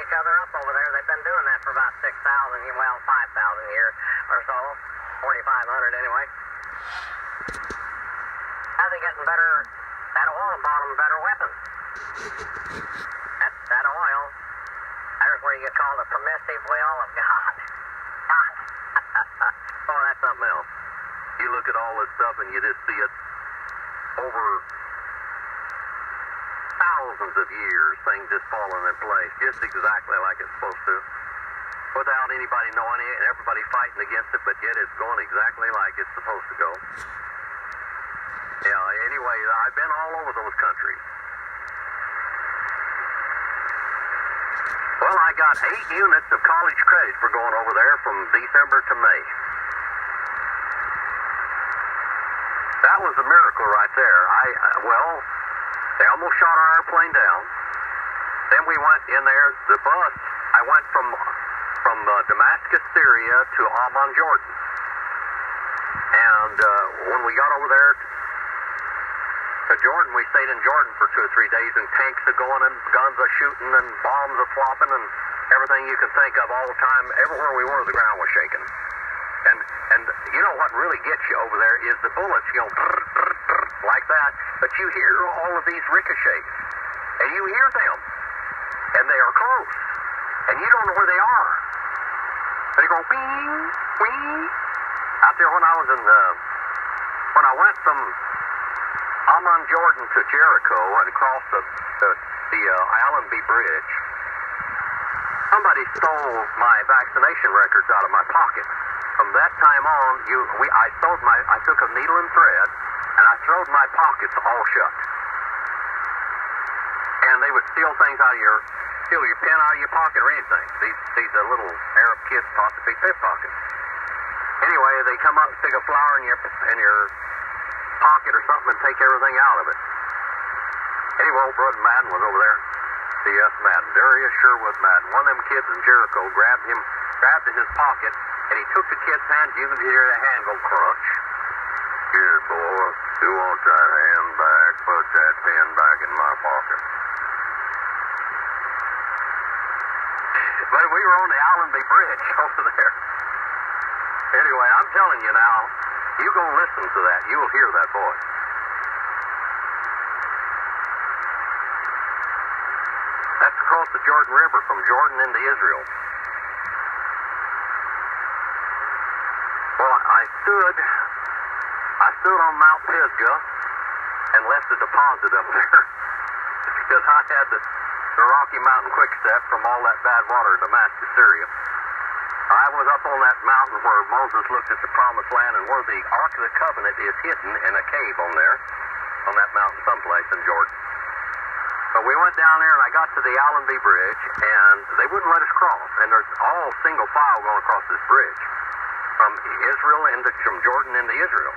each other up over there. They've been doing that for about 6,000, well, 5,000 years or so. 4,500 anyway. Now they're getting better, that oil bought them better weapons. That oil, there's where you get called the permissive will of God. Oh, that's something else. You look at all this stuff and you just see it over thousands of years, things just falling in place, just exactly like it's supposed to, without anybody knowing it and everybody fighting against it, but yet it's going exactly like it's supposed to go. Yeah, anyway, I've been all over those countries. Well, I got 8 units of college credit for going over there from December to May. That was a miracle right there. They almost shot our airplane down. Then we went in there, the bus, I went from Damascus, Syria to Amman, Jordan. And when we got over there to Jordan, we stayed in Jordan for 2 or 3 days, and tanks are going and guns are shooting and bombs are flopping and everything you can think of all the time. Everywhere we were, the ground was shaking. And you know what really gets you over there is the bullets, like that, but you hear all of these ricochets, and you hear them, and they are close, and you don't know where they are. They go bing, bing. Out there when I went from Amman, Jordan to Jericho and across the Allenby Bridge, somebody stole my vaccination records out of my pocket. From that time on, I took a needle and thread, and I throwed my pockets all shut. And they would steal things steal your pen out of your pocket or anything. These little Arab kids taught to be pickpockets. Anyway, they come up and stick a flower in your pocket or something and take everything out of it. Anyway, old Brother Madden was over there. C.S. Madden. Darius Sherwood Madden. One of them kids in Jericho grabbed in his pocket, and he took the kid's hand. You could hear the hand go crunch. Here, boy, you want that hand back? Put that pen back in my pocket. But we were on the Allenby Bridge over there. Anyway, I'm telling you now, you go listen to that. You'll hear that voice. That's across the Jordan River from Jordan into Israel. Well, I stood on Mount Pisgah and left a deposit up there because I had the Rocky Mountain quickstep from all that bad water in Damascus, Syria. I was up on that mountain where Moses looked at the promised land and where the Ark of the Covenant is hidden in a cave on that mountain someplace in Jordan. But we went down there and I got to the Allenby Bridge and they wouldn't let us cross. And there's all single file going across this bridge from Jordan into Israel.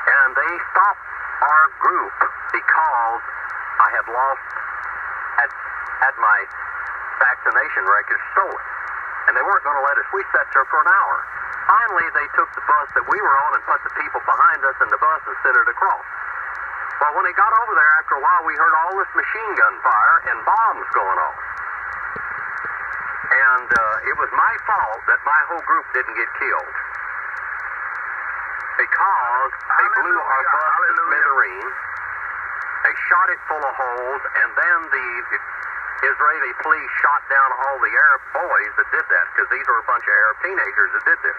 And they stopped our group because I had my vaccination records stolen. And they weren't going to let us. We sat there for an hour. Finally, they took the bus that we were on and put the people behind us in the bus and set it across. Well, when they got over there, after a while, we heard all this machine gun fire and bombs going off. And it was my fault that my whole group didn't get killed. Because they blew our bus to smithereens. They shot it full of holes, and then the Israeli police shot down all the Arab boys that did that, because these were a bunch of Arab teenagers that did this.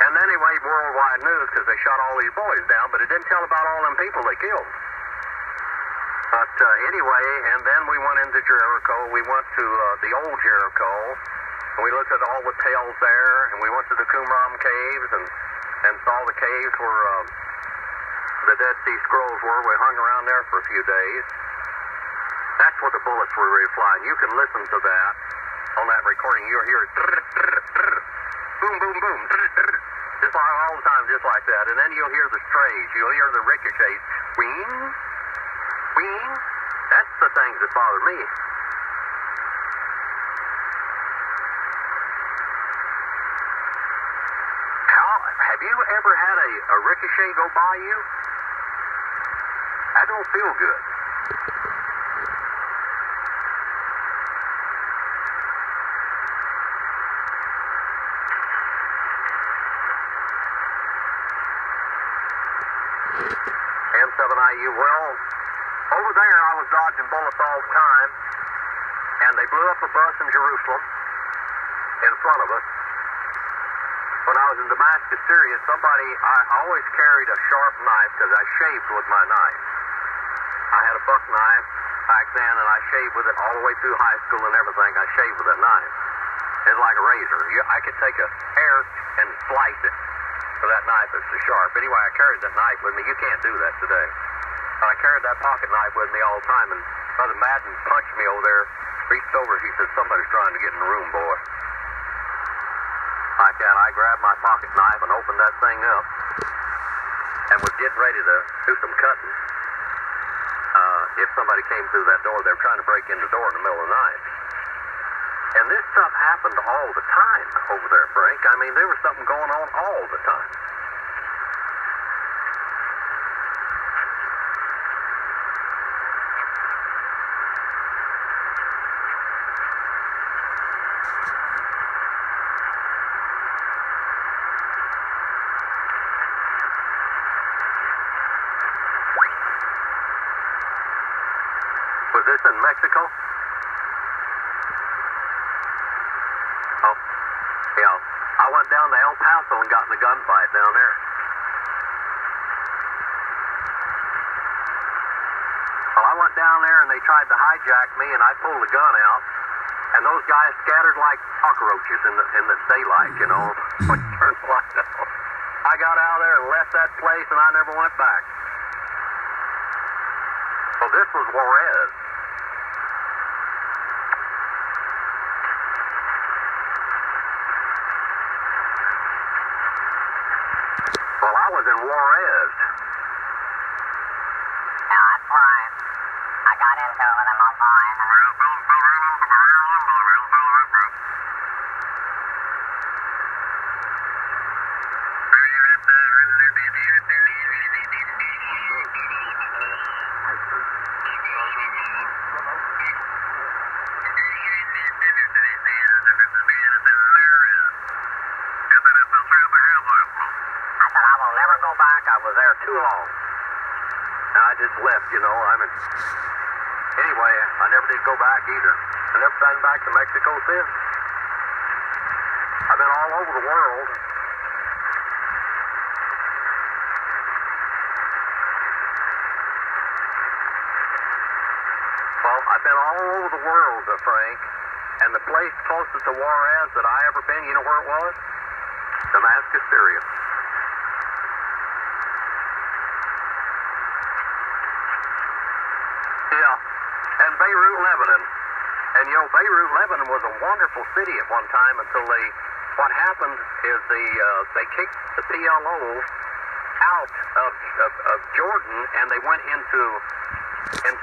And then they made worldwide news because they shot all these boys down, but it didn't tell about all them people they killed. But anyway, and then we went into Jericho. We went to the old Jericho, and we looked at all the tales there, and we went to the Qumran caves and saw the caves where the Dead Sea Scrolls were. We hung around there for a few days. That's where the bullets were really flying. You can listen to that on that recording. You'll hear it. Boom, boom, boom. Just like all the time, just like that. And then you'll hear the strays. You'll hear the ricochets. Wing, wing. That's the things that bother me. Have you ever had a ricochet go by you? That don't feel good. there, I was dodging bullets all the time, and they blew up a bus in Jerusalem in front of us. When I was in Damascus, Syria, I always carried a sharp knife because I shaved with my knife. I had a buck knife back then, and I shaved with it all the way through high school and everything. I shaved with that knife. It's like a razor. I could take a hair and slice it, so that knife is so sharp. Anyway, I carried that knife with me. You can't do that today. But I carried that pocket knife with me all the time, and Brother Madden punched me over there, reached over, he said, somebody's trying to get in the room, boy. Like that, I grabbed my pocket knife and opened that thing up and was getting ready to do some cutting. If somebody came through that door, they were trying to break in the door in the middle of the night. And this stuff happened all the time over there, Frank. I mean, there was something going on all the time. Was this in Mexico? Oh, yeah. I went down to El Paso and got in a gunfight down there. Well, I went down there and they tried to hijack me, and I pulled the gun out, and those guys scattered like cockroaches in the daylight, you know, when you turned the light on. I got out of there and left that place, and I never went back. So this was Juarez. Well, I was in Juarez. Yeah, that's where I got into it with them old boys, and they run into the wrong Indian, I can tell you that much. I said, I will never go back. I was there too long. And I just left, you know. Anyway, I never did go back either. I never been back to Mexico since. I've been all over the world. Well, I've been all over the world, Frank. And the place closest to Juarez that I ever been, you know where it was? Damascus, Syria. Yeah, and Beirut, Lebanon. And you know, Beirut, Lebanon was a wonderful city at one time until what happened is they kicked the PLO out of Jordan, and they went into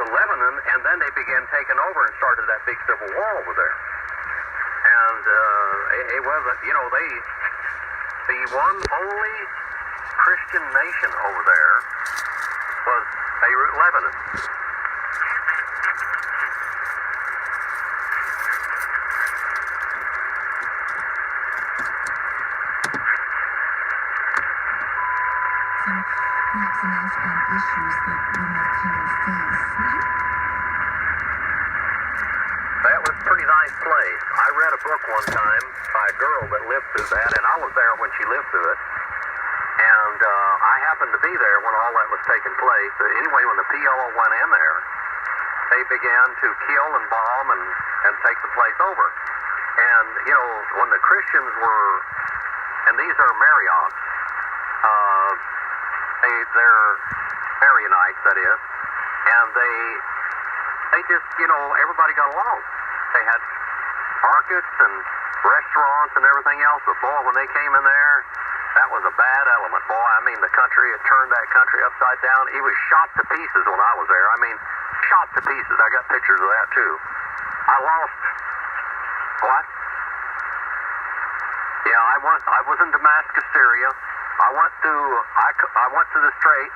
Lebanon, and then they began taking over and started that big civil war over there. And it wasn't, you know, the one only Christian nation over there was Beirut, Lebanon. Perhaps enough on issues that we might come to face. That was a pretty nice place. I read a book one time by a girl that lived through that, and I was there when she lived through it. And I happened to be there when all that was taking place. Anyway, when the PLO went in there, they began to kill and bomb and take the place over. And, you know, when the Christians were, and these are Marriotts, they're Marianites, that is, and they just, you know, everybody got along. They had markets and restaurants and everything else, but boy, when they came in there, that was a bad element. Boy, I mean, it turned that country upside down. It was shot to pieces when I was there. I mean, shot to pieces. I got pictures of that, too. I lost, what? Yeah, I was in Damascus, Syria. I went to the Strait,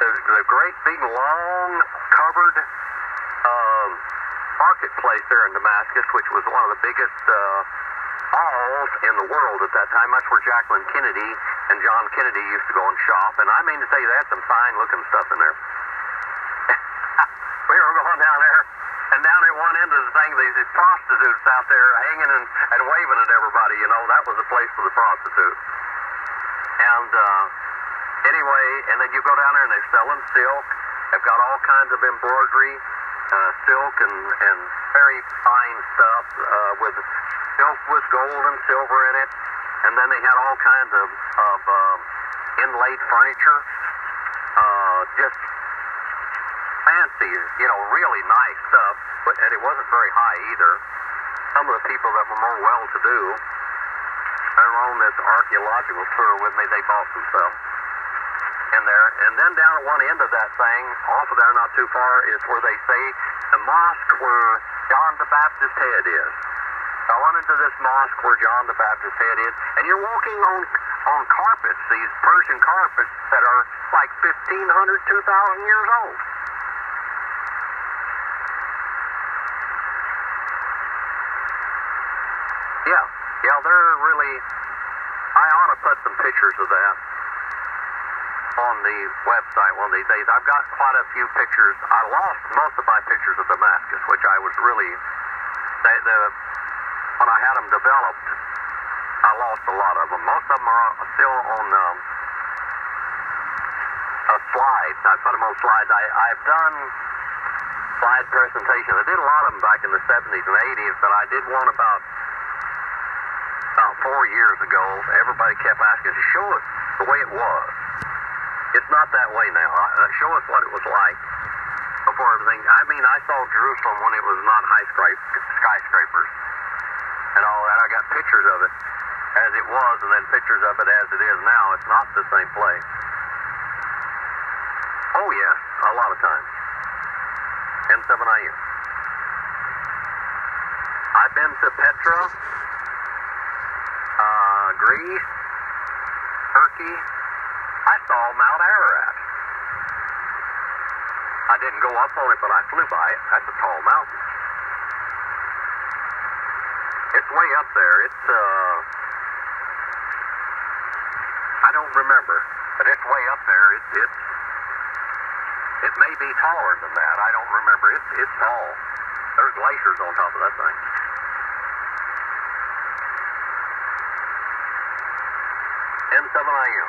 the great big long covered marketplace there in Damascus, which was one of the biggest malls in the world at that time. That's where Jacqueline Kennedy and John Kennedy used to go and shop. And I mean to tell you, they had some fine looking stuff in there. We we were going down there, and down at one end of the thing, these prostitutes out there hanging and waving at everybody. You know, that was a place for the prostitutes. And anyway, and then you go down there and they're selling silk. They've got all kinds of embroidery, silk and very fine stuff with silk with gold and silver in it. And then they had all kinds of inlaid furniture, just fancy, you know, really nice stuff. And it wasn't very high either. Some of the people that were more well-to-do, they were on this archaeological tour with me. They bought some stuff in there. And then down at one end of that thing, off of there not too far, is where they say the mosque where John the Baptist's head is. I went into this mosque where John the Baptist's head is, and you're walking on carpets, these Persian carpets that are like 1,500, 2,000 years old. Yeah, they're really, I ought to put some pictures of that on the website one of these days. I've got quite a few pictures. I lost most of my pictures of Damascus, which I was really, when I had them developed, I lost a lot of them. Most of them are still on slides. I put them on slides. I've done slide presentations. I did a lot of them back in the 70s and 80s, but I did one about 4 years ago. Everybody kept asking to show us the way it was. It's not that way now. Show us what it was like before everything. I mean, I saw Jerusalem when it was not skyscrapers and all that. I got pictures of it as it was, and then pictures of it as it is now. It's not the same place. Oh yes, a lot of times. N7IU. I've been to Petra, Greece, Turkey. I saw Mount Ararat. I didn't go up on it, but I flew by it. That's a tall mountain. It's way up there. It's, I don't remember, but it's way up there. It may be taller than that. I don't remember. It's tall. There's glaciers on top of that thing. N7IU.